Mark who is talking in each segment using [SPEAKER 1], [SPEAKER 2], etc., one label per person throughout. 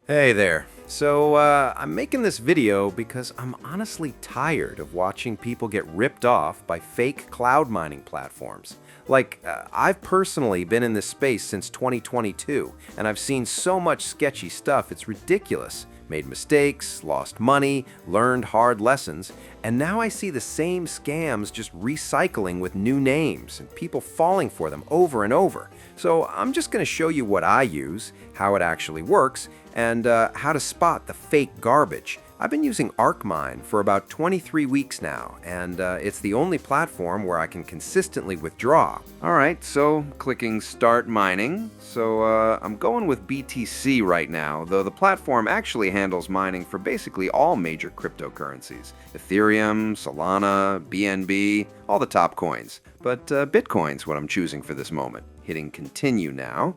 [SPEAKER 1] Hey there. I'm making this video because I'm honestly tired of watching people get ripped off by fake cloud mining platforms. I've personally been in this space since 2022, and I've seen so much sketchy stuff, it's ridiculous. Made mistakes, lost money, learned hard lessons, and now I see the same scams just recycling with new names and people falling for them over and over. So I'm just going to show you what I use, how it actually works, and how to spot the fake garbage. I've been using ArcMine for about 23 weeks now, and it's the only platform where I can consistently withdraw. Alright, so clicking Start Mining. I'm going with BTC right now, though the platform actually handles mining for basically all major cryptocurrencies. Ethereum, Solana, BNB, all the top coins. But Bitcoin's what I'm choosing for this moment. Hitting Continue now.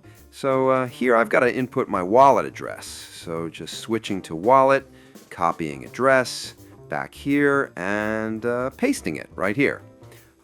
[SPEAKER 1] Here I've got to input my wallet address. So just switching to wallet, copying address, back here, and pasting it right here.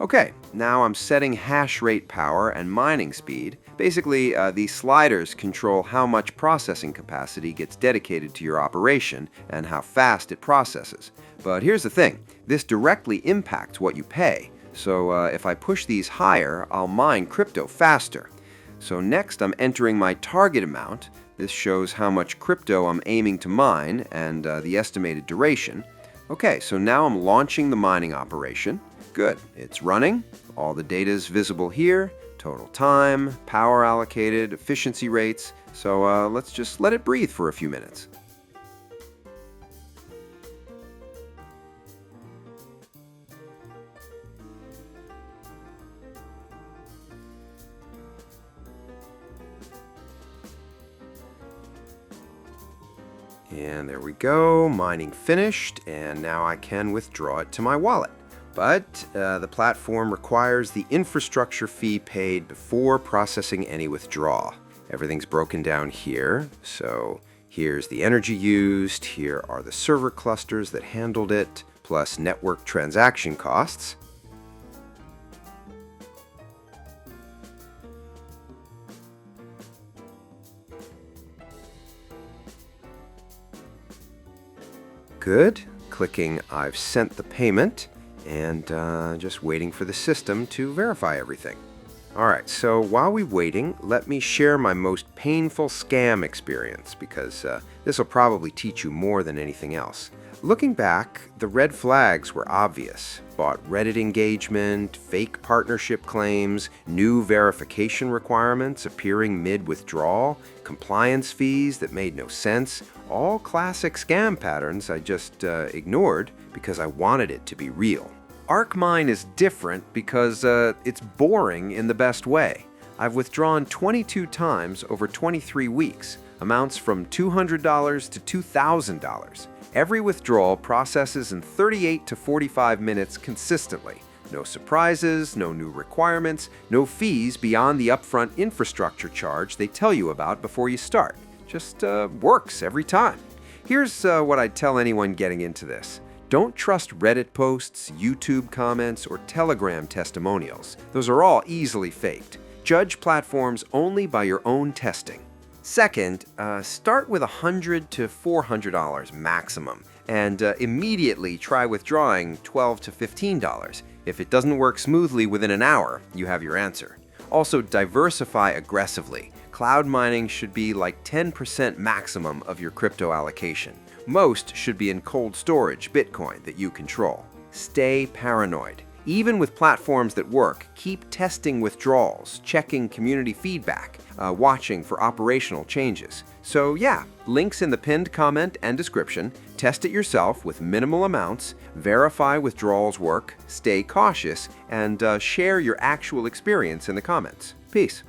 [SPEAKER 1] Okay, now I'm setting hash rate power and mining speed. Basically, these sliders control how much processing capacity gets dedicated to your operation and how fast it processes. But here's the thing, this directly impacts what you pay. So if I push these higher, I'll mine crypto faster. So next I'm entering my target amount. This shows how much crypto I'm aiming to mine and the estimated duration. Okay, so now I'm launching the mining operation. Good, it's running. All the data is visible here. Total time, power allocated, efficiency rates. So let's just let it breathe for a few minutes. And there we go, mining finished, and now I can withdraw it to my wallet. But the platform requires the infrastructure fee paid before processing any withdrawal. Everything's broken down here. So here's the energy used, here are the server clusters that handled it, plus network transaction costs. Good. Clicking I've sent the payment, and just waiting for the system to verify everything. Alright, so while we're waiting, let me share my most painful scam experience, because this will probably teach you more than anything else. Looking back, the red flags were obvious. Bought Reddit engagement, fake partnership claims, new verification requirements appearing mid-withdrawal, compliance fees that made no sense, all classic scam patterns I just ignored because I wanted it to be real. ArcMine is different because it's boring in the best way. I've withdrawn 22 times over 23 weeks, amounts from $200 to $2,000. Every withdrawal processes in 38 to 45 minutes consistently. No surprises, no new requirements, no fees beyond the upfront infrastructure charge they tell you about before you start. Just works every time. Here's what I'd tell anyone getting into this. Don't trust Reddit posts, YouTube comments, or Telegram testimonials. Those are all easily faked. Judge platforms only by your own testing. Second, start with $100 to $400 maximum, and immediately try withdrawing $12 to $15. If it doesn't work smoothly within an hour, you have your answer. Also, diversify aggressively. Cloud mining should be like 10% maximum of your crypto allocation. Most should be in cold storage Bitcoin that you control. Stay paranoid. Even with platforms that work, keep testing withdrawals, checking community feedback, watching for operational changes. So yeah, links in the pinned comment and description. Test it yourself with minimal amounts, verify withdrawals work, stay cautious, and share your actual experience in the comments. Peace.